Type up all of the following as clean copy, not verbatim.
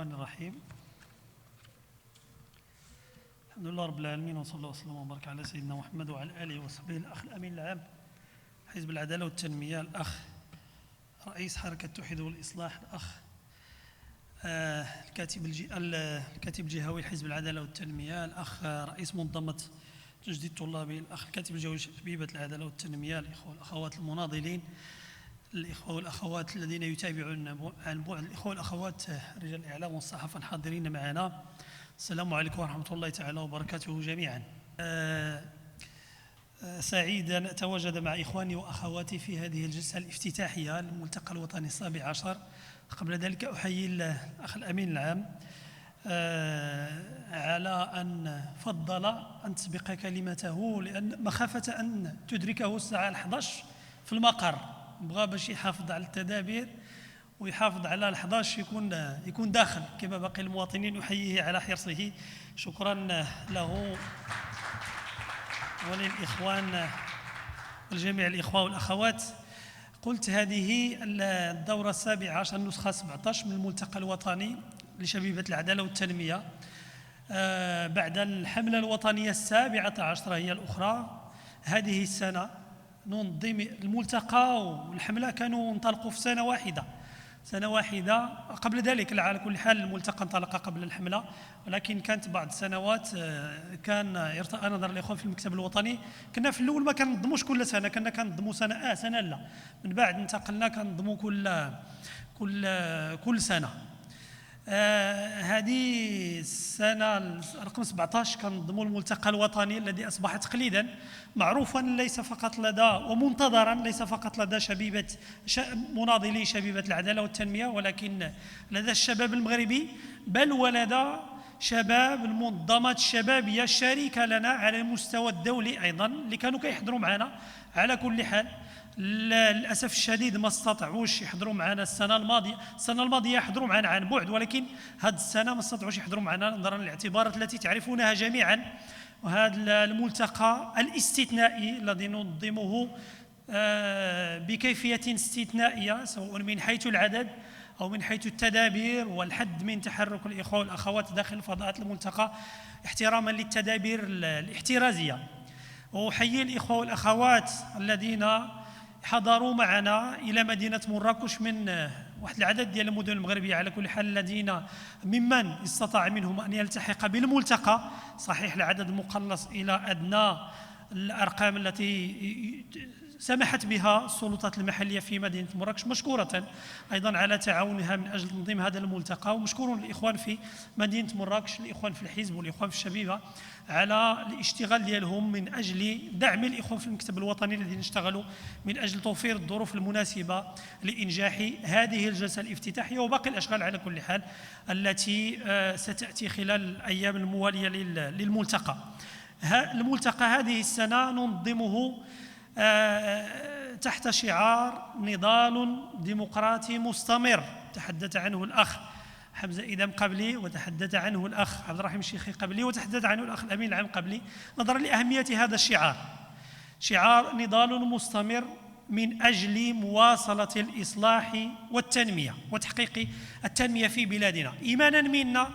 الرحمن الرحيم. الحمد لله رب العالمين، وصلى الله وسلم وبارك على سيدنا محمد وعلى آله وصحبه. الأخ الأمين العام حزب العدالة والتنمية، الأخ رئيس حركة التوحيد والإصلاح، الأخ الكاتب الجهوي لحزب العدالة والتنمية، الأخ رئيس منظمة تجديد الطلابي، الأخ الكاتب الجهوي لشبيبة العدالة والتنمية، الإخوة والأخوات المناضلين، الإخوة والأخوات الذين يتابعون عن بعد، الإخوة والأخوات رجال الإعلام والصحافة الحاضرين معنا، السلام عليكم ورحمة الله تعالى وبركاته جميعا. سعيد أن أتواجد مع إخواني وأخواتي في هذه الجلسة الافتتاحية للملتقى الوطني السابع عشر. قبل ذلك أحيي الأخ الأمين العام على أن فضل أن تسبق كلمته، لأن مخافة أن تدركه الساعة 11 في المقر، بغى باش يحافظ على التدابير ويحافظ على 11 يكون داخل كما باقي المواطنين. أحييه على حرصه، شكرا له وللإخوان والجميع الإخوة والأخوات. قلت هذه الدورة السابعة عشر، النسخة 17 من الملتقى الوطني لشبيبة العدالة والتنمية، بعد الحملة الوطنية السابعة عشرة هي الأخرى. هذه السنة ننظم الملتقى والحملة كانوا انطلقوا في سنة واحدة. قبل ذلك على كل حال الملتقى انطلق قبل الحملة، ولكن كانت بعض السنوات كان ارتأى نظر الإخوان في المكتب الوطني. كنا في الأول ما كننظموش كل سنة، كنا كننظموا سنة لا، من بعد انتقلنا كننظموا كل سنة. هذه السنة رقم 17 كنظموا الملتقى الوطني الذي أصبح تقليدا معروفا ليس فقط لدى ومنتظرا ليس فقط لدى مناضلي شبيبة العدالة والتنمية، ولكن لدى الشباب المغربي، بل ولدى شباب المنظمات الشبابية الشريكة لنا على المستوى الدولي أيضا اللي كانوا كيحضروا معنا. على كل حال للأسف الشديد ما استطاعوش يحضروا معنا السنة الماضية يحضروا معنا عن بعد، ولكن هذه السنة ما استطاعوش يحضروا معنا نظرا للاعتبارات التي تعرفونها جميعا. وهذا الملتقى الاستثنائي الذي ننظمه بكيفية استثنائية، سواء من حيث العدد أو من حيث التدابير والحد من تحرك الإخوة والأخوات داخل فضاءات الملتقى، احتراما للتدابير الاحترازية. وأحيي الإخوة والأخوات الذين حضروا معنا إلى مدينة مراكش من واحد العدد ديال المدن المغربية. على كل حال الذين ممن استطاع منهم أن يلتحق بالملتقى، صحيح العدد مقلص إلى أدنى الأرقام التي سمحت بها السلطات المحلية في مدينة مراكش، مشكورة أيضا على تعاونها من أجل تنظيم هذا الملتقى. ومشكور الإخوان في مدينة مراكش، الإخوان في الحزب والإخوان في الشبيبة على الاشتغال ديالهم من أجل دعم الإخوان في المكتب الوطني الذين اشتغلوا من أجل توفير الظروف المناسبة لإنجاح هذه الجلسة الافتتاحية وباقي الأشغال على كل حال التي ستأتي خلال الأيام الموالية للملتقى. الملتقى هذه السنة ننظمه تحت شعار نضال ديمقراطي مستمر، تحدث عنه الأخ حمزة إدم قبلي، وتحدث عنه الأخ عبد الرحيم الشيخي قبلي، وتحدث عنه الأخ الأمين العام قبلي، نظرا لأهمية هذا الشعار. شعار نضال مستمر من أجل مواصلة الإصلاح والتنمية وتحقيق التنمية في بلادنا، إيمانا منا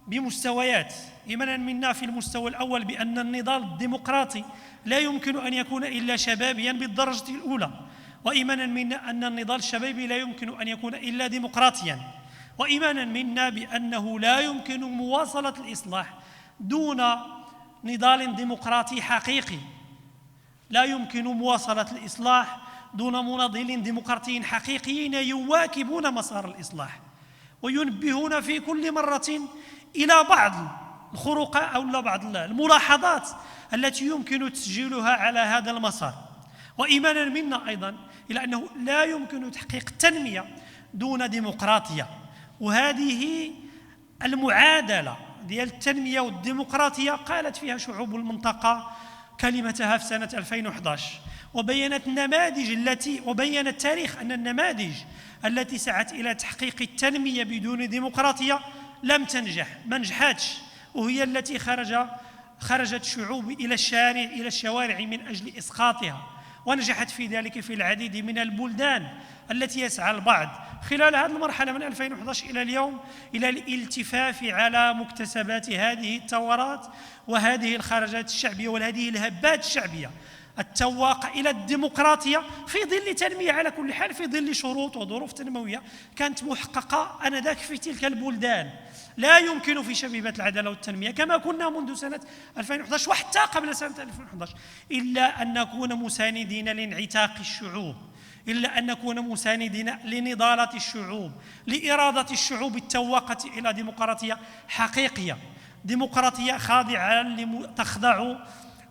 بمستويات. إيمانا منا في المستوى الأول بأن النضال الديمقراطي لا يمكن أن يكون إلا شبابيا بالدرجة الأولى، وإيمانا منا أن النضال الشبابي لا يمكن أن يكون إلا ديمقراطيا، وإيمانا منا بأنه لا يمكن مواصلة الإصلاح دون نضال ديمقراطي حقيقي. لا يمكن مواصلة الإصلاح دون مناضلين ديمقراطيين حقيقيين يواكبون مسار الإصلاح وينبهون في كل مرة إلى بعض الخروقات أو بعض الملاحظات التي يمكن تسجيلها على هذا المسار. وإيمانا منا أيضا إلى أنه لا يمكن تحقيق التنمية دون ديمقراطية، وهذه المعادلة ديال التنمية والديمقراطية قالت فيها شعوب المنطقة كلمتها في سنة 2011، وبين التاريخ أن النماذج التي سعت إلى تحقيق التنمية بدون ديمقراطية لم تنجح، ما نجحتش، وهي التي خرجت شعوب إلى الشوارع من أجل إسقاطها ونجحت في ذلك في العديد من البلدان التي يسعى البعض خلال هذه المرحلة من 2011 إلى اليوم إلى الالتفاف على مكتسبات هذه الثورات وهذه الخرجات الشعبية وهذه الهبات الشعبية التواقة إلى الديمقراطية في ظل تنمية، على كل حال في ظل شروط وظروف تنموية كانت محققة آنذاك في تلك البلدان. لا يمكن في شبيبة العدالة والتنمية كما كنا منذ سنة 2011 وحتى قبل سنة 2011 إلا أن نكون مساندين لانعتاق الشعوب، إلا أن نكون مساندين لنضالة الشعوب، لإرادة الشعوب التواقة إلى ديمقراطية حقيقية، ديمقراطية تخضع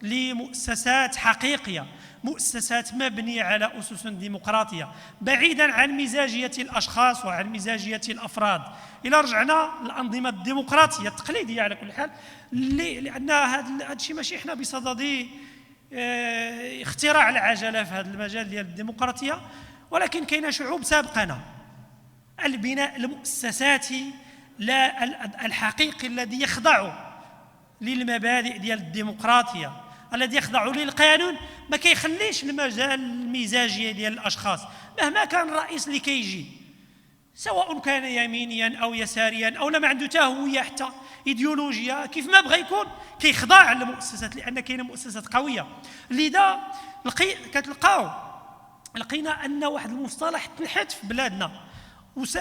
لمؤسسات حقيقية، مؤسسات مبنية على أسس ديمقراطية بعيداً عن مزاجية الأشخاص وعن مزاجية الأفراد. إلى رجعنا للأنظمة الديمقراطية التقليدية على كل حال، لأن هذا الشيء ماشي إحنا بصدد اختراع العجلة في هذا المجال ديال الديمقراطية، ولكن كاين شعوب سابقنا. البناء المؤسساتي لا الحقيقي الذي يخضع للمبادئ ديال الديمقراطية، الذي يخضع للقانون، ما كيخليش المجال المزاجية ديال الأشخاص مهما كان الرئيس اللي كيجي، سواء كان يمينيا أو يساريا أو ما عنده حتى هوية حتى إيديولوجيا، كيف ما بغى يكون كيخضع للمؤسسات، لأن كاينة مؤسسات قوية. لذا لقينا أن واحد المصطلح تنحت في بلادنا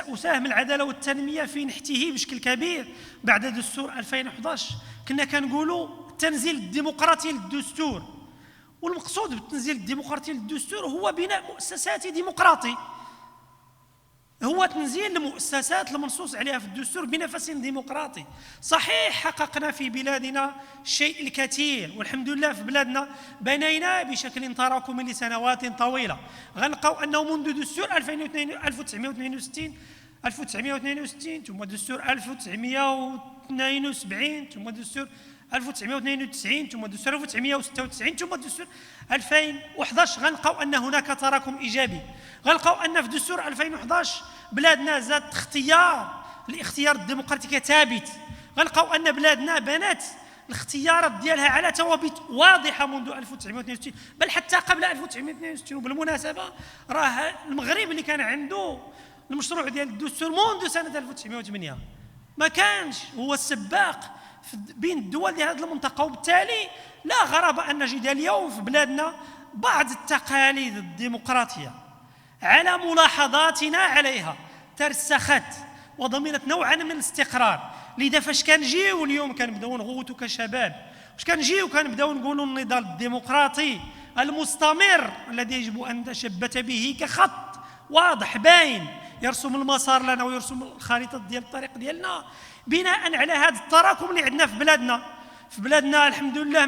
وساهم العدالة والتنمية في نحته بشكل كبير بعد دستور 2011. كنا كنقولوا التنزيل الديمقراطي للدستور، والمقصود بالتنزيل الديمقراطي للدستور هو بناء مؤسساتي ديمقراطي، هو تنزيل المؤسسات المنصوص عليها في الدستور بنفس ديمقراطي. صحيح حققنا في بلادنا الشيء الكثير، والحمد لله في بلادنا بنينا بشكل تراكمي لسنوات طويلة. غنلقاو أنه منذ دستور 1962 ثم دستور 1972 ثم دستور 1992 ثم دستور 1996 ثم دستور 2011 غنلقاو أن هناك تراكم إيجابي. غنلقاو أن في دستور 2011 بلادنا زادت الاختيار الديمقراطي ثابت. غنلقاو أن بلادنا بنات الاختيارات ديالها على توابيت واضحة منذ 1962 بل حتى قبل 1962. وبالمناسبة راه المغرب اللي كان عنده المشروع ديال الدستور منذ سنة 1908 ما كانش هو السباق بين الدول ديال هذه المنطقة، وبالتالي لا غرابة أن نجد اليوم في بلادنا بعض التقاليد الديمقراطية على ملاحظاتنا عليها ترسخت وضمنت نوعا من الاستقرار. لذا فاش كنجيو اليوم كنبداو نغوتوا كشباب، فاش كنجيو كنبداو نقولوا النضال الديمقراطي المستمر الذي يجب أن نتشبت به كخط واضح باين يرسم المسار لنا ويرسم الخريطة ديال الطريق ديالنا، بناء على هذا التراكم اللي عندنا في بلادنا الحمد لله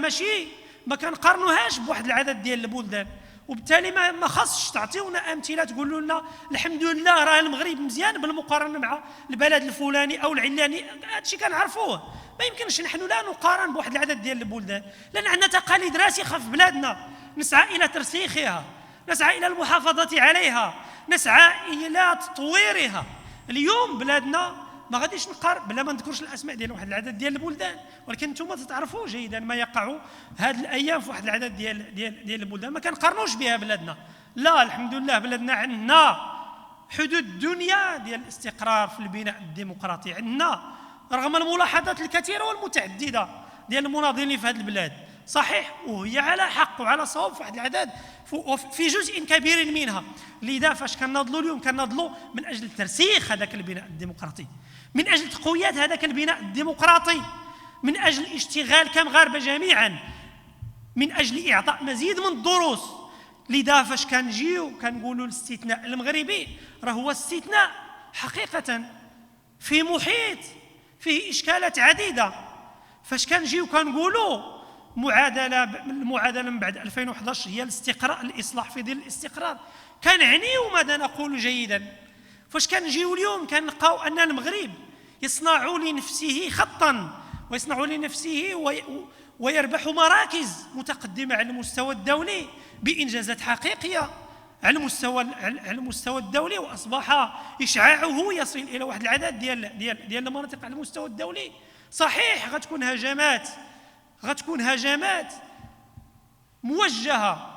ما كنقارنوهاش بواحد العدد ديال البلدان. وبالتالي ما خاصش تعطيونا امثله تقولوا لنا الحمد لله راه المغرب مزيان بالمقارنه مع البلد الفلاني او العلاني. هذا الشيء كنعرفوه، ما يمكنش نحن لا نقارن بواحد العدد ديال البلدان، لان عندنا تقاليد راسخه في بلادنا نسعى الى ترسيخها، نسعى الى المحافظه عليها، نسعى الى تطويرها. اليوم بلادنا ما غاديش نقارن بلا ما نذكرش الاسماء ديال واحد العدد ديال البلدان، ولكن انتم تتعرفوا جيدا ما يقع هذه الايام في واحد العدد ديال البلدان ما كنقارنوش بها بلادنا. لا الحمد لله بلادنا عندنا حدود الدنيا ديال الاستقرار في البناء الديمقراطي، عندنا رغم الملاحظات الكثيره والمتعدده ديال المناضلين في هذه البلاد. صحيح وهي على حق وعلى صواب في واحد العدد في جزء كبير منها. لذا فاش كناضلوا اليوم كناضلوا من اجل ترسيخ هذاك البناء الديمقراطي، من اجل تقوية هذاك البناء الديمقراطي، من اجل اشتغال كمغاربه جميعا، من اجل اعطاء مزيد من الدروس. لذا فاش كنجيو كنقولوا الاستثناء المغربي راه هو استثناء حقيقه في محيط فيه اشكالات عديده. فاش كنجيو كنقولوا المعادله من بعد 2011 هي الاستقرار، الاصلاح في ظل الاستقرار، كنعنيو ماذا نقول جيدا. فاش كنجيو اليوم كنلقاو ان المغرب يصنع لنفسه خطا ويصنع لنفسه ويربح مراكز متقدمه على المستوى الدولي بانجازات حقيقيه على المستوى الدولي، واصبح اشعاعه يصل الى واحد العدد ديال المناطق على المستوى الدولي. صحيح غتكون هجمات موجهه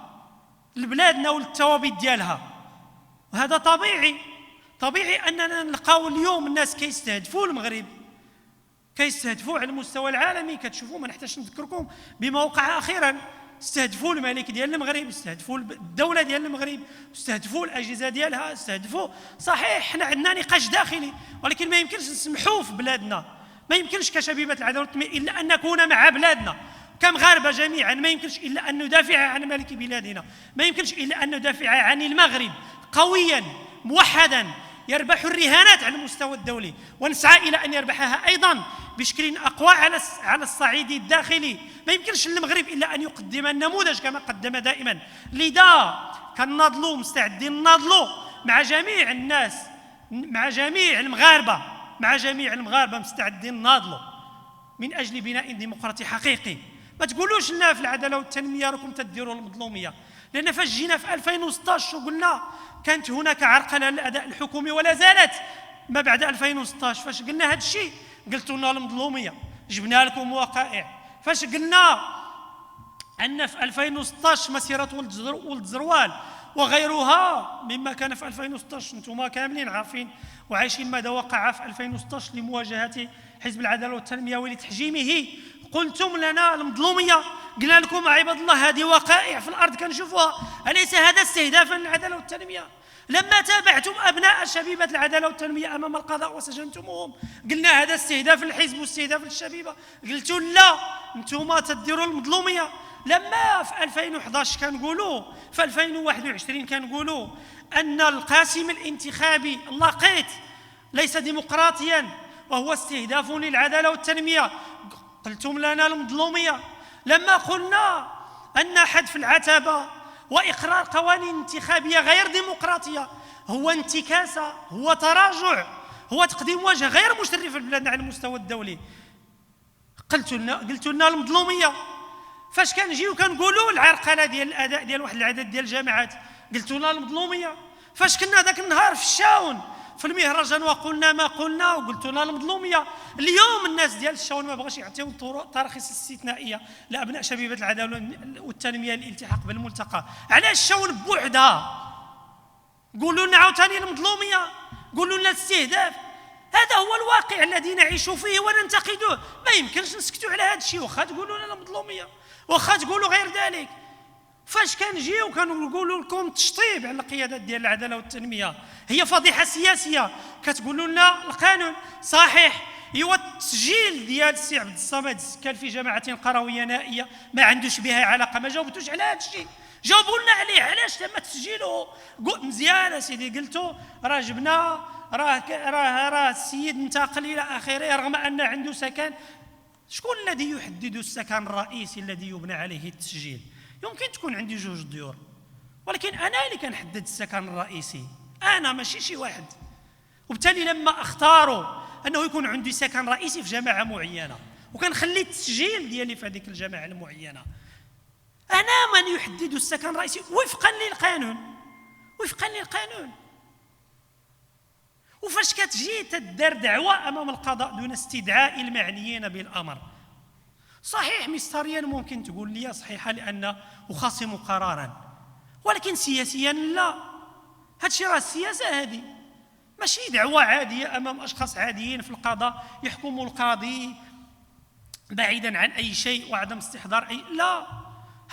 لبلادنا والثوابت ديالها. وهذا طبيعي أننا نلقاو اليوم الناس كيستهدفوا المغرب، كيستهدفوا على المستوى العالمي. كتشوفوا ما نحتاجش نذكركم بما وقع أخيرا، استهدفوا الملك ديال المغرب، استهدفوا الدولة ديال المغرب، استهدفوا الأجهزة ديالها، استهدفوا. صحيح حنا عندنا نقاش داخلي، ولكن ما يمكنش نسمحوا في بلادنا، ما يمكنش كشبيبة العدالة والتنمية إلا أن نكون مع بلادنا كمغاربة جميعا. ما يمكنش إلا أن ندافع عن ملك بلادنا، ما يمكنش إلا أن ندافع عن المغرب قويا موحدا يربح الرهانات على المستوى الدولي، ونسعى إلى أن يربحها أيضا بشكل أقوى على الصعيد الداخلي. ما يمكنش للمغرب إلا أن يقدم النموذج كما قدم دائما. لذا كناضلوا مستعدين نناضلوا مع جميع الناس، مع جميع المغاربة مستعدين نناضلوا من أجل بناء ديمقراطي حقيقي. ما تقولوش لنا في العدالة والتنمية راكم تديروا المظلومية، لأن فاش جينا في 2016 وقلنا كانت هناك عرقلة للأداء الحكومي ولا زالت ما بعد 2016. فاش قلنا هذا الشيء قلتوا لنا المظلومية، جبنا لكم وقائع. فاش قلنا أن في 2016 مسيرة ولد زروال وغيرها مما كان في 2016 انتم كاملين عارفين وعايشين ماذا وقع في 2016 لمواجهة حزب العدالة والتنمية ولتحجيمه. قلتم لنا المظلومية، قلنا لكم عباد الله هذه وقائع في الأرض كنشوفوها، أليس هذا استهدافا للعدالة والتنمية؟ لما تابعتم أبناء شبيبة العدالة والتنمية أمام القضاء وسجنتموهم قلنا هذا استهداف للحزب واستهداف للشبيبة. قلتوا لا أنتم تديروا المظلومية. لما في 2011 كنقولوا، في 2021 كنقولوا أن القاسم الانتخابي اللقيط ليس ديمقراطيا وهو استهداف للعدالة والتنمية، قلتم لنا المظلومية. لما قلنا أن حذف العتبة وإقرار قوانين انتخابية غير ديمقراطية هو انتكاسة، هو تراجع، هو تقديم وجه غير مشرف لبلادنا على المستوى الدولي، قلتوا لنا المظلومية. فاش كنجيو كنقولوا العرقلة ديال الأداء ديال واحد العدد ديال الجامعات قلتوا لنا المظلومية. فاش كنا ذاك النهار في الشاون في المهرجان وقلنا ما قلنا وقلتوا لنا المظلومية. اليوم الناس ديال الشاون ما بغاش يعطيو التراخيص الاستثنائية لأبناء شبيبة العدالة والتنمية للالتحاق بالملتقى. علاش الشاون بوحدها؟ قولوا لنا عاوتاني المظلومية، قولوا لنا الاستهداف. هذا هو الواقع الذي نعيش فيه وننتقدوه. ما يمكنش نسكتوا على هذا الشيء واخا تقولوا لنا المظلومية واخا تقولوا غير ذلك. فاش كنجيو كنقولوا لكم التشطيب على القيادات ديال العداله والتنميه هي فضيحه سياسيه، كتقولوا لنا القانون صحيح. ايوا التسجيل ديال السي عبد الصمد كان في جماعه قرويه نائيه ما عندوش بها علاقه، ما جاوبتوش على هذا الشيء، جاوبوا لنا عليه. علاش تم تسجيله؟ مزيان سيدي، قلتوا راه جبنا راه السيد انتقل الى اخره رغم ان عنده سكن. شكون الذي يحدد السكن الرئيسي الذي يبنى عليه التسجيل؟ يمكن تكون عندي 2 ديور، ولكن انا اللي كنحدد السكن الرئيسي، انا ماشي شي واحد. وبالتالي لما اختاروا انه يكون عندي سكن رئيسي في جماعه معينه وكنخلي التسجيل ديالي في هذيك الجماعه المعينه، انا من يحدد السكن الرئيسي وفقا للقانون. وفاش كتجي تدار دعوة أمام القضاء دون استدعاء المعنيين بالأمر، صحيح مصدريا ممكن تقول لي صحيحة لأن أخاصم قرارا، ولكن سياسيا لا. هادشي راه السياسة، هذه ماشي دعوة عادية أمام أشخاص عاديين في القضاء يحكم القاضي بعيدا عن أي شيء وعدم استحضار أي، لا،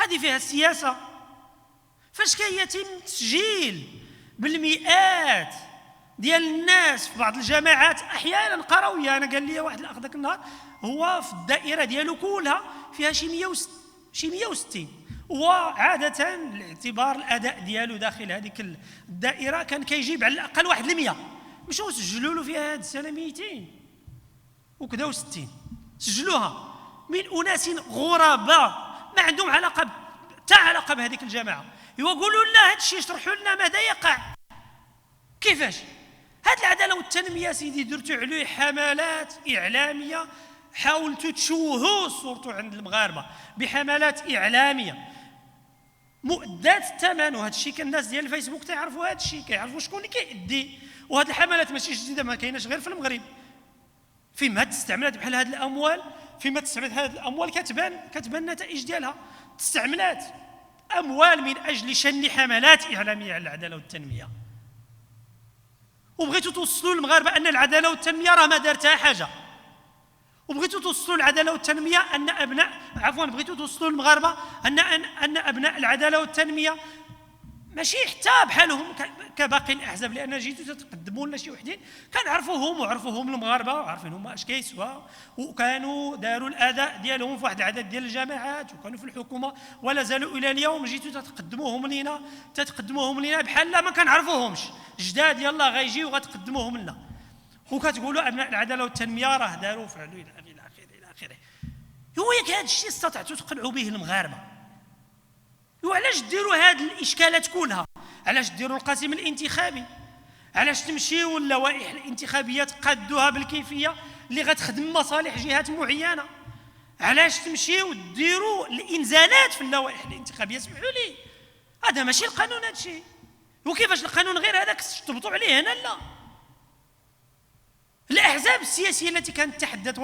هذه فيها السياسة. فاش كيتم تسجيل بالمئات ديال الناس في بعض الجماعات احيانا قرويه، انا قال لي واحد الاخ ذاك النهار هو في الدائره ديالو كلها فيها شي 160، وعاده لاعتبار الاداء ديالو داخل هذيك الدائره كان كيجيب على الاقل واحد 100. مشاو سجلوا له فيها هذه السنه 200 وكذا و60 سجلوها من اناس غرباء ما عندهم علاقه علاقه بهذيك الجماعه. يقولوا لنا هذا الشيء، اشرحوا لنا ماذا يقع كيفاش. هاد العداله والتنميه سيدي درتوا عليه حملات اعلاميه، حاولتوا تشوهوا صورته عند المغاربه بحملات اعلاميه مؤدات الثمن. وهذا الشيء كان الناس ديال الفيسبوك تعرفوا هذا الشيء، كيعرفوا شكون اللي كيأدي. وهاد الحملات ماشي جديده، ما كايناش غير في المغرب. فيما تستعملات بحال هذه الاموال، فيما تستعملات هذه الاموال كتبان النتائج ديالها. تستعملات أموال من أجل شن حملات إعلامية على العدالة والتنمية، وبغيتوا توصلوا للمغاربة أن العدالة والتنمية راه ما دارتها حاجة، وبغيتوا توصلوا العداله والتنميه ان بغيتوا توصلوا للمغاربه ان ابناء العداله والتنميه ماشي حتى بحالهم كباقي الاحزاب، لان جيتوا تقدموا لنا شي وحدين كنعرفوهم وعرفوهم المغاربه وعارفين هما اش كيسوا، وكانوا داروا الاداء ديالهم في واحد العدد ديال الجامعات وكانوا في الحكومه ولا زالوا الى اليوم. جيتوا تقدموهم لينا بحال لا ما كنعرفوهمش، جداد يلا غيجيو وغتقدموهم لنا، وكتقولوا ابناء العداله والتنميه راه داروا فعلوا الى اخره. هو ياك هذا الشيء استطعتوا تقنعوا به المغاربه؟ وعلاش ديروا هذه الاشكالات كلها؟ علاش ديروا القاسم الانتخابي؟ علاش تمشيوا اللوائح الانتخابيه تقادوها بالكيفيه اللي غتخدم مصالح جهات معينه؟ علاش تمشيوا ديروا الانزالات في اللوائح الانتخابيه؟ اسمحوا لي، هذا ماشي القانون، هذا الشيء. وكيفاش القانون غير هذاك تربطوا عليه هنا؟ لا، الأحزاب السياسية التي كانت تحدث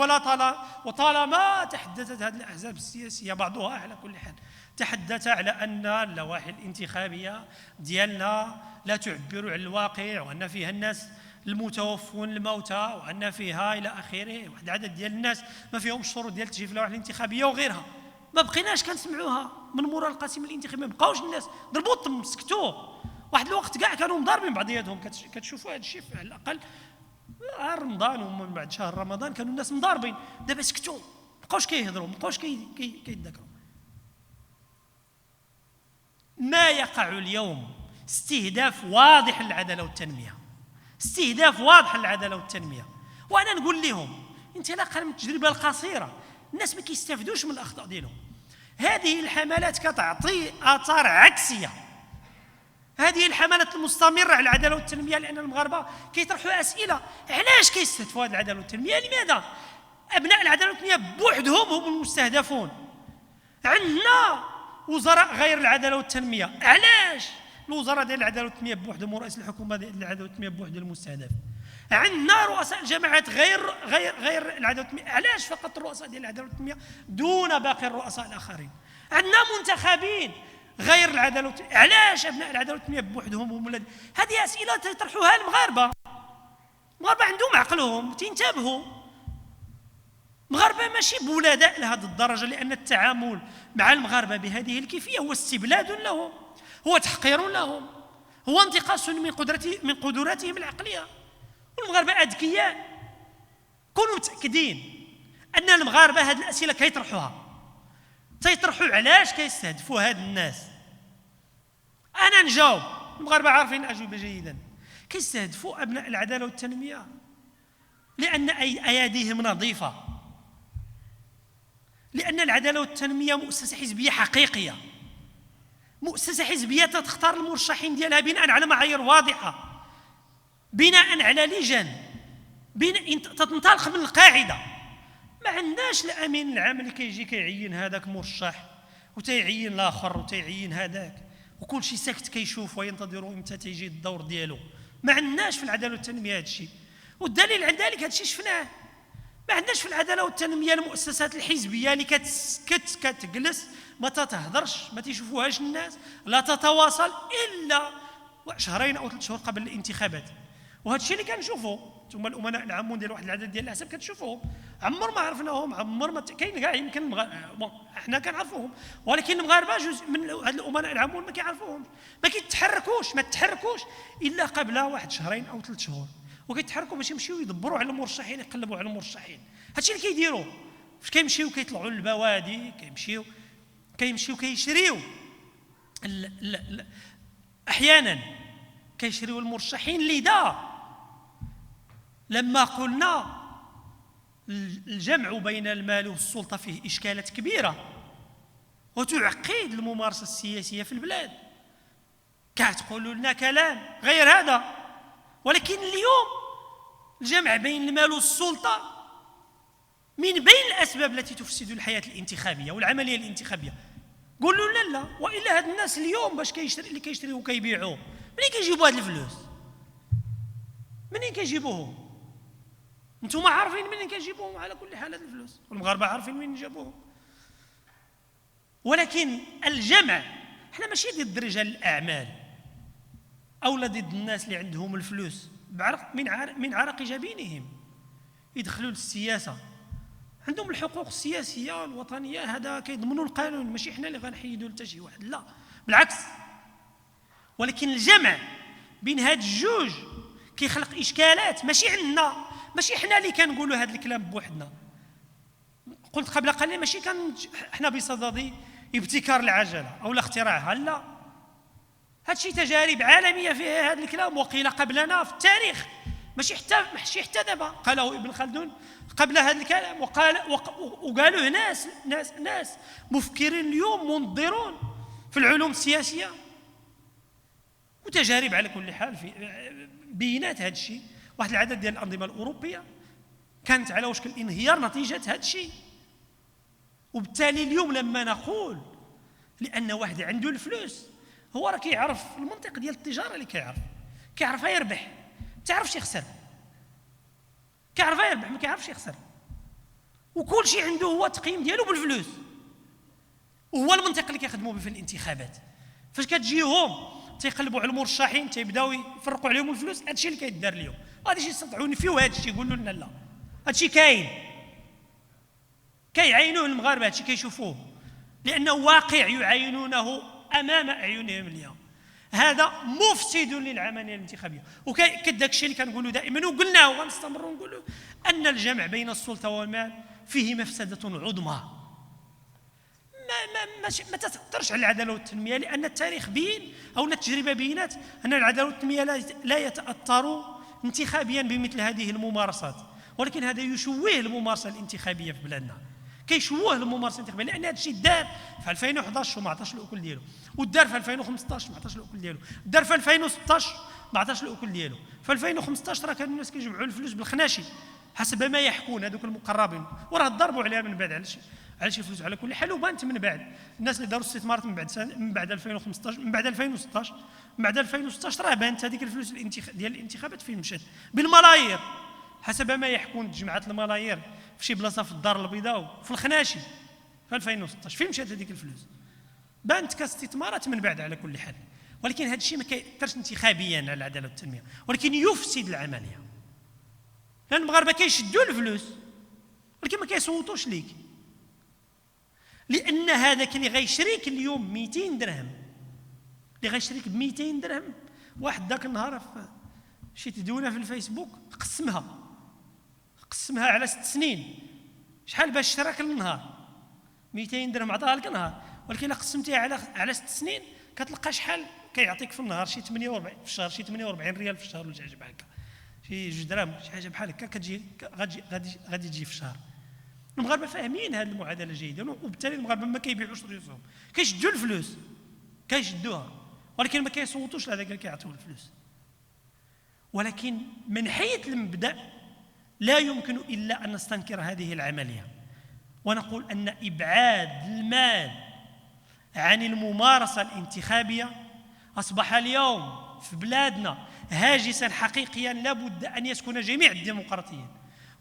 وطالما تحدثت هذه الأحزاب السياسية بعضها على كل حال تحدث على أن اللوائح الانتخابية ديالنا لا تعبر عن الواقع، وأن فيها الناس المتوفون الموتى، وأن فيها إلى آخره واحد العدد ديال الناس ما فيهم الشروط ديال تجريف اللوائح الانتخابية وغيرها. ما بقيناش كنسمعوها من مورا القاسم الانتخابي، ما بقاوش الناس ضربوا الطم سكتوا. واحد الوقت كاع كانوا مضاربين بعضياتهم، كتشوفوا هذا الشيء على الأقل رمضان ومن بعد شهر رمضان كانوا الناس مضاربين، دابا سكتوا، مابقاوش كيهضروا، مابقاوش كيتذكروا. ما يقع اليوم استهداف واضح للعداله والتنميه، استهداف واضح للعداله والتنميه. وانا نقول لهم انطلاقا من التجربه القصيره الناس ما كيستافدوش من الاخطاء ديالهم. هذه الحملات كتعطي اثار عكسيه، هذه الحملات المستمرة على العدالة والتنمية، لأن المغاربة كيطرحوا أسئلة: علاش كيستهدفوا هذه العدالة والتنمية؟ لماذا؟ أبناء العدالة والتنمية بوحدهم هم المستهدفون. عندنا وزراء غير العدالة والتنمية، علاش الوزراء ديال العدالة والتنمية بوحدهم ورئيس الحكومة ديال العدالة والتنمية بوحده المستهدف؟ عندنا رؤساء الجامعات غير العدالة والتنمية، علاش فقط الرؤساء ديال العدالة والتنمية دون باقي الرؤساء الآخرين؟ عندنا منتخبين غير العداله والتنميه، علاش ابناء العداله والتنميه بوحدهم هم الذين؟ هذه اسئله تطرحوها المغاربه. المغاربه عندهم عقلهم، تنتبهوا. المغاربه ماشي بولداء لهذه الدرجه، لان التعامل مع المغاربه بهذه الكيفيه هو استبلاد لهم، هو تحقير لهم، هو انتقاص من قدراتهم العقليه. والمغاربه اذكياء، كونوا متاكدين ان المغاربه هذه الاسئله كيطرحوها، تيطرحوا علاش كيستهدفوا هاد الناس. انا نجاوب، المغاربه عارفين الاجوبه جيدا. كيستهدفوا ابناء العداله والتنميه لان اياديهم نظيفه، لان العداله والتنميه مؤسسه حزبيه حقيقيه، مؤسسه حزبيه تختار المرشحين ديالها بناء على معايير واضحه، بناء على لجان، تنطلق من القاعده. ما عندناش الامين العام اللي كيجي كيعين هذاك مرشح وتيعين الاخر وتيعين هذاك وكل شيء ساكت كيشوف وينتظروا امتى تيجي الدور ديالو. ما عندناش في العداله والتنميه هذا الشيء، والدليل على ذلك هذا الشيء شفناه. ما عندناش في العداله والتنميه المؤسسات الحزبيه اللي كتسكت كتجلس ما تتهضرش، ما تيشوفوهاش الناس، لا تتواصل الا شهرين او 3 شهور قبل الانتخابات. وهذا الشيء اللي كنشوفوا ثم الامناء العامون ديال واحد العدد ديال الاحزاب كتشوفوهم، عمر ما عرفناهم، عمر ما كاين كاع يمكن احنا كنعرفوهم، ولكن المغاربه جزء من هاد الامناء العامون ما كيعرفوهمش، ما تحركوش الا قبل واحد شهرين او 3 شهور، وكيتحركوا باش يمشيو يدبروا على المرشحين، يقلبوا على المرشحين. هادشي اللي كيديروا، فاش كيمشيو كيطلعوا للبوادي، كيمشيو كيشريو احيانا كيشريو المرشحين. لذا لما قلنا الجمع بين المال والسلطة فيه إشكالات كبيرة وتعقد الممارسة السياسية في البلاد، كتقولوا لنا كلام غير هذا، ولكن اليوم الجمع بين المال والسلطة من بين الأسباب التي تفسد الحياة الانتخابية والعملية الانتخابية. قولوا لا وإلا هاد الناس اليوم باش اللي كيشتريوا وكيبيعوا منين كيجيبوا هاد الفلوس؟ منين كيجيبوهم؟ انتم عارفين منين كيجيبوهم على كل حال هاد الفلوس، والمغاربه عارفين منين جابوهم. ولكن الجمع حنا ماشي ضد رجال الاعمال او لا ضد الناس اللي عندهم الفلوس من عرق جبينهم يدخلوا للسياسه، عندهم الحقوق السياسيه والوطنيه، هذا كيضمنوا القانون، ماشي حنا اللي غنحيدوا حتى شي واحد، لا بالعكس. ولكن الجمع بين هاد الجوج كيخلق اشكالات، ماشي عندنا، ماشي حنا اللي كنقولوا هذا الكلام بوحدنا. قلت قبل قليل ماشي كان حنا بصدد ابتكار العجله او اختراعها، لا، هذا شي تجارب عالميه فيها هذا الكلام، وقيل قبلنا في التاريخ، ماشي حتى دابا، قاله ابن خلدون قبل هذا الكلام، وقالوه ناس مفكرين اليوم منظرون في العلوم السياسيه، وتجارب على كل حال في بينات هذا الشيء. واحد العدد ديال الانظمه الاوروبيه كانت على وشك الانهيار نتيجه هذا الشيء. وبالتالي اليوم لما نقول لان واحد عنده الفلوس، هو راه كيعرف المنطق ديال التجاره، اللي كيعرفها يربح، ما تعرفش يخسر، كيعرفها يربح ما كيعرفش يخسر، وكل شيء عنده هو التقييم ديالو بالفلوس، وهو المنطق اللي كيخدموا به في الانتخابات. فاش كتجيهم تيقلبوا على المرشحين تيبداو يفرقوا عليهم الفلوس، هذا الشيء اللي كيدار اليوم، غادي يستطيعوا ينفيوا هذا الشيء، يقولوا لنا لا، هذا الشيء كيعينوه المغاربه، هذا الشيء كيشوفوه لانه واقع يعاينونه امام اعينهم اليوم. هذا مفسد للعمليه الانتخابيه، وكذاك الشيء اللي كنقولوا دائما وقلناه وغنستمروا نقولوا، ان الجمع بين السلطه والمال فيه مفسده عظمى ما تأثرش على العداله والتنميه، لان التاريخ بين او التجربه بينت ان العداله والتنميه لا يتاثر انتخابيا بمثل هذه الممارسات، ولكن هذا يشوه الممارسه الانتخابيه في بلادنا، كيشوه الممارسه الانتخابيه، لان هذا الشيء دار في 2011 وما عطاش الاكل ديالو، ودار في 2015 ما عطاش الاكل ديالو، دار في 2016 ما عطاش الاكل ديالو. في 2015 راه كانوا الناس كيجمعوا الفلوس بالخناشي حسب ما يحكون هذوك المقربين، وراه ضربوا عليها من بعد على شي فلوس. على كل حال وبانت من بعد الناس اللي داروا استثمارات من بعد 2015 من بعد 2016 راه بانت هذيك الفلوس ديال الانتخابات فين مشات بالملايير، حسب ما يحكون تجمعات الملايير في شي بلاصه في الدار البيضاء في الخناشي في 2016 فين مشات هذيك الفلوس، بانت كاستثمارات من بعد. على كل حال ولكن هذا الشيء ما كيأثرش انتخابيا على العداله والتنميه، ولكن يفسد العمليه، لان المغاربه كيشدوا الفلوس ولكن ما كيصوتوش ليك، لان هذاك اللي غيشريك اليوم 200 درهم، اللي غيشريك ب 200 درهم، واحد ذاك النهار في شي تدونه في الفيسبوك قسمها على 6 سنين، شحال باش شراك النهار 200 درهم عطاها لك النهار، ولكن الا قسمتيها على 6 سنين كتلقى شحال كيعطيك في النهار، شي 48 في الشهر، شي 48 ريال في الشهر ولا شي حاجه بحال هكا، شي 2 دراهم شي حاجه بحال هكا، كتجي غادي تجي في الشهر. المغاربه فاهمين هذه المعادله جيدا، وبالتالي المغاربه ما كيبيعوش ريوسهم، كيشدوا الفلوس كيشدوها، ولكن ما كيصوتوش لهذاك اللي كيعطيو الفلوس. ولكن من حيث المبدا لا يمكن الا ان نستنكر هذه العمليه ونقول ان ابعاد المال عن الممارسه الانتخابيه اصبح اليوم في بلادنا هاجسا حقيقيا، لابد ان يسكن جميع الديمقراطيين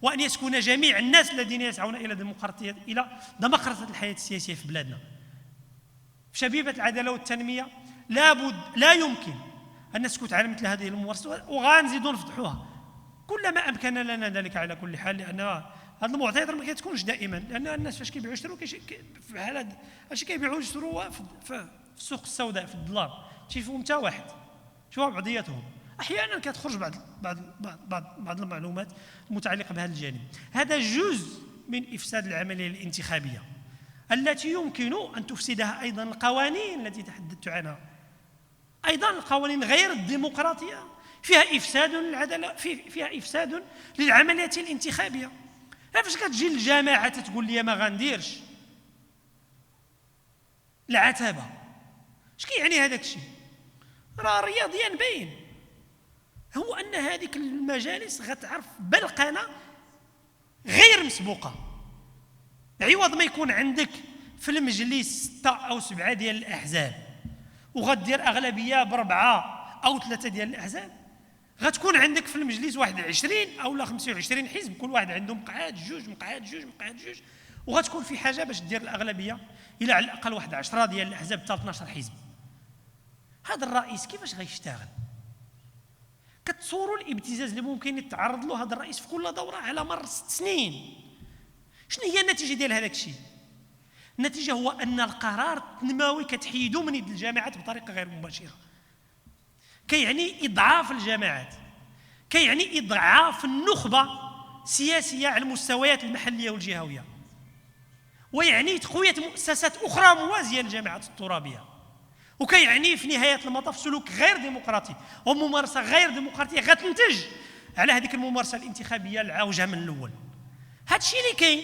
وأن يسكن جميع الناس الذين يسعون إلى الديمقراطية إلى ديمقراطية الحياة السياسية في بلادنا. في شبيبة العدالة والتنمية لا يمكن أن نسكت على مثل هذه الممارسات، وغنزيدوا نفضحوها كلما أمكن لنا ذلك على كل حال، لأن هذه المعطيات ما كتكونش دائما، لأن الناس فاش كيبيعوا يشتروا في حالات هادشي كيبيعوا يشتروا في السوق السوداء في الظلام، تيشوفوا حتى واحد شوفوا بعضياتهم، احيانا كتخرج بعض المعلومات المتعلقه بهذا الجانب. هذا جزء من افساد العمليه الانتخابيه التي يمكن ان تفسدها ايضا القوانين التي تحدثت عنها، ايضا القوانين غير الديمقراطيه فيها افساد للعداله، فيها افساد للعمليه الانتخابيه. فاش كتجي الجماعه تقول لي ما غنديرش العتبه، اش كيعني هذاك الشيء؟ راه رياضيا باين، هو ان هذيك المجالس غتعرف بلقنه غير مسبوقه، عوض ما يكون عندك في المجلس 6 أو 7 ديال الاحزاب وغدير اغلبيه ب4 أو 3 ديال الاحزاب، غتكون عندك في المجلس 21 أو 25 حزب، كل واحد عنده مقعد جوج، وغتكون في حاجه باش دير الاغلبيه الى على الاقل 10 ديال الاحزاب حتى 12 حزب. هذا الرئيس كيفاش غيشتغل؟ كتصوروا الابتزاز اللي ممكن يتعرض له هذا الرئيس في كل دوره على مر 6 سنين. شنو هي النتيجه ديال هذاك الشيء؟ النتيجه هو ان القرار التنموي كتحيدو من يد الجامعات بطريقه غير مباشره. كيعني اضعاف الجامعات، كيعني اضعاف النخبه السياسيه على المستويات المحليه والجهويه، ويعني تقويه مؤسسات اخرى موازيه للجامعات الترابيه، وكيعني في نهايه المطاف سلوك غير ديمقراطي وممارسه غير ديمقراطيه غتنتج على هذيك الممارسه الانتخابيه العوجه من الاول. هذا الشيء اللي كاين،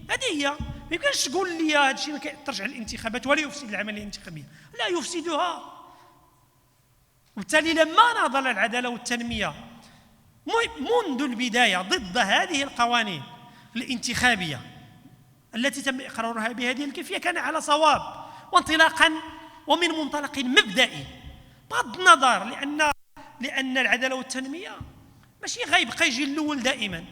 هذه هي. ما يمكنش تقول لي هذا الشيء ما كيأثرش على الانتخابات ولا يفسد العمليه الانتخابيه، لا يفسدها. وبالتالي لما ناضل العداله والتنميه منذ البدايه ضد هذه القوانين الانتخابيه التي تم اقرارها بهذه الكيفيه كان على صواب، وانطلاقا ومن منطلق مبدئي، بغض النظر لان العداله والتنميه ماشي غيبقى يجي الاول دائما.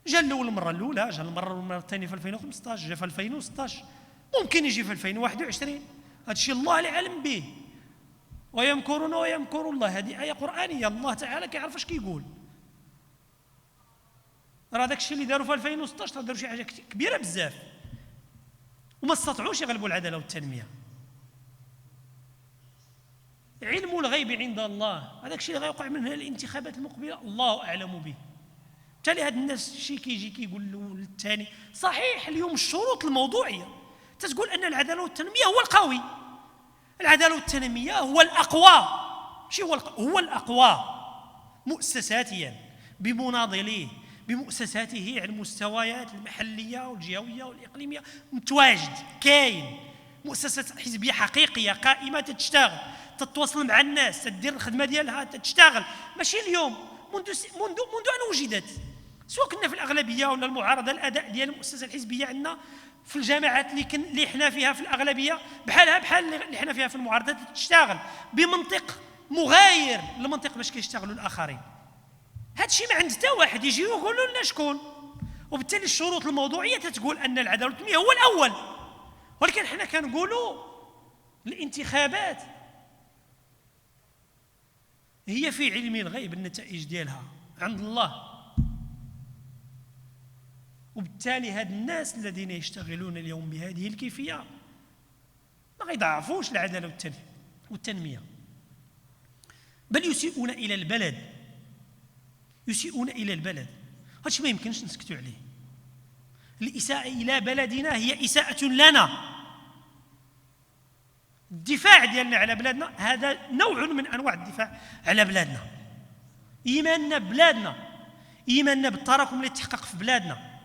جا الاول المره الاولى، جا المره الثانيه في 2015، جا في 2016، ممكن يجي في 2021. هذا الشيء الله العالم به. ويمكرون ويمكر الله، هذه آية قرآنية، الله تعالى كيعرف اش كيقول. راه داك الشيء اللي داروا في 2016 داروا شي حاجه كبيره بزاف وما استطاعوش يغلبوا العداله والتنميه. علم الغيب عند الله، هذاك الشيء اللي غيوقع من الانتخابات المقبله الله اعلم به. بالتالي هاد الناس شي كيجي كيقول الاول الثاني. صحيح اليوم الشروط الموضوعيه تتقول ان العداله والتنميه هو القوي، العداله والتنميه هو الاقوى، ماشي هو الاقوى مؤسساتيا بمناضليه بمؤسساته على المستويات المحليه والجهويه والاقليميه، متواجد كاين مؤسسات حزبيه حقيقيه قائمه تشتغل، تتواصل مع الناس، تدير الخدمه ديالها، تشتغل. ماشي اليوم، منذ ان وجدت، سواء كنا في الاغلبيه ولا المعارضه، الاداء ديال المؤسسه الحزبيه عندنا في الجامعات اللي حنا فيها في الاغلبيه بحالها بحال اللي حنا فيها في المعارضه، تشتغل بمنطق مغاير للمنطق باش كيشتغلوا الاخرين. هذا الشيء ما عند حتى واحد يجي ويقولوا لنا شكون. وبالتالي الشروط الموضوعيه تتقول ان العداله والتنميه هو الاول، ولكن حنا كنقولوا الانتخابات هي في علم الغيب، النتائج ديالها عند الله. وبالتالي هاد الناس الذين يشتغلون اليوم بهذه الكيفيه ما غيضعفوش العداله والتنميه، بل يسيئون الى البلد، يسيئون الى البلد. هذا الشيء ما يمكنش نسكتوا عليه. الاساءه الى بلدنا هي اساءه لنا. الدفاع ديالنا على بلادنا هذا نوع من انواع الدفاع على بلادنا. ايماننا ببلادنا، ايماننا بالتراكم اللي تحقق في بلادنا،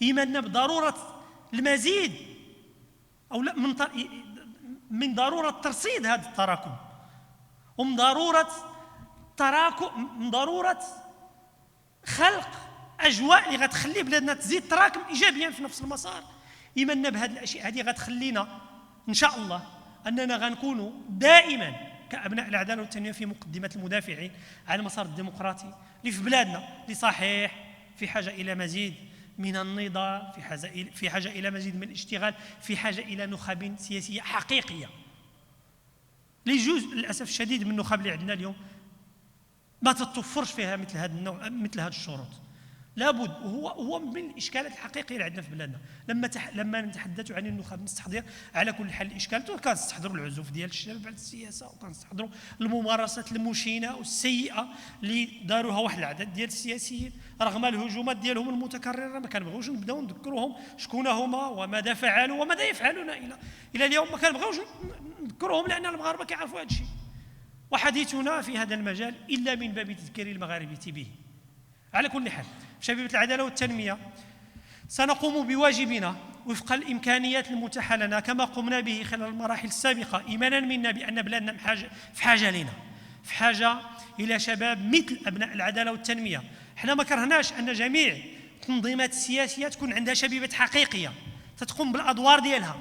ايماننا بضروره المزيد او لا من ضروره ترصيد هذا التراكم، ومن ضروره من ضروره خلق اجواء اللي غتخلي بلادنا تزيد تراكم ايجابيا في نفس المسار. ايماننا بهذه الاشياء هذه غتخلينا ان شاء الله اننا غنكونوا دائما كابناء العداله والتنميه في مقدمه المدافعين على المسار الديمقراطي اللي في بلادنا، اللي صحيح في حاجه الى مزيد من النضال، في حاجه الى مزيد من الاشتغال، في حاجه الى نخب سياسيه حقيقيه. لجزء للاسف الشديد من النخب اللي عندنا اليوم ما تتوفرش فيها مثل هذا النوع، مثل هذه الشروط. لابد، وهو من الاشكالات الحقيقيه اللي عندنا في بلادنا. لما نتحدثوا عن النخب نستحضر على كل حال الاشكال، كنستحضروا العزوف ديال الشباب على السياسه، وكنستحضروا الممارسات المشينه والسيئه اللي داروها واحد العدد ديال السياسيين رغم الهجومات ديالهم المتكرره. ما كنبغيوش نبداو نذكروهم شكون هما وماذا فعلوا وماذا يفعلون الى اليوم. ما كنبغيوش نذكروهم لان المغاربه كيعرفوا هذا الشيء. وحديثنا في هذا المجال الا من باب تذكير المغاربه به. على كل حال، في شبيبة العدالة والتنمية سنقوم بواجبنا وفق الإمكانيات المتاحة لنا كما قمنا به خلال المراحل السابقة، إيمانا منا بأن بلادنا في حاجة لنا، في حاجة إلى شباب مثل أبناء العدالة والتنمية. احنا ما كرهناش أن جميع التنظيمات السياسية تكون عندها شبيبات حقيقية تتقوم بالأدوار ديالها،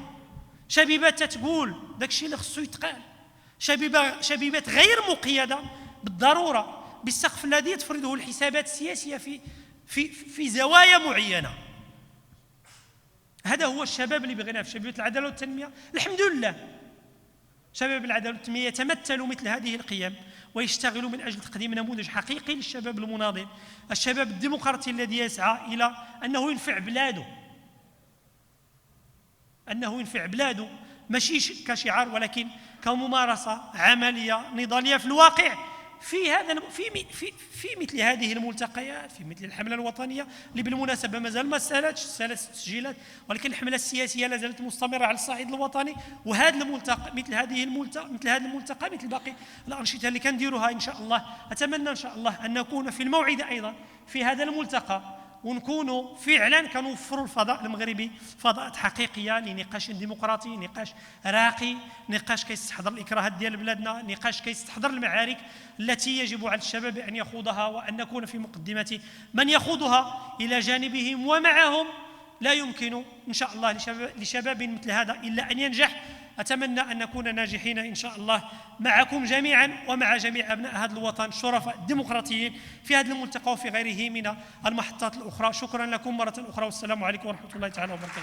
شبيبات تتقول داك الشيء اللي خصو يتقال، شبيبات غير مقيدة بالضرورة بالسقف الذي تفرضه الحسابات السياسية في زوايا معينة. هذا هو الشباب اللي بغيناه في شبيبة العدالة والتنمية. الحمد لله شباب العدالة والتنمية يتمثلوا مثل هذه القيم ويشتغلوا من أجل تقديم نموذج حقيقي للشباب المناضل، الشباب الديمقراطي الذي يسعى إلى أنه ينفع بلاده، أنه ينفع بلاده ماشي كشعار ولكن كممارسة عملية نضالية في الواقع. في هذا في مثل هذه الملتقيات، في مثل الحملة الوطنية اللي بالمناسبة مازال ما سالتش التسجيلات، ولكن الحملة السياسية لا زالت مستمرة على الصعيد الوطني. وهذا الملتقى مثل هذا الملتقى مثل باقي الأنشطة اللي كنديروها إن شاء الله، أتمنى إن شاء الله أن نكون في الموعد أيضا في هذا الملتقى، ونكونوا فعلا كنوفروا الفضاء المغربي فضاءات حقيقيه لنقاش ديمقراطي، نقاش راقي، نقاش كيستحضر الاكراهات ديال بلادنا، نقاش كيستحضر المعارك التي يجب على الشباب ان يخوضها وان نكون في مقدمه من يخوضها الى جانبهم ومعهم. لا يمكن ان شاء الله لشباب مثل هذا الا ان ينجح. أتمنى أن نكون ناجحين إن شاء الله معكم جميعا ومع جميع أبناء هذا الوطن الشرفاء الديمقراطيين في هذا الملتقى وفي غيره من المحطات الأخرى. شكرا لكم مرة أخرى، والسلام عليكم ورحمة الله تعالى وبركاته.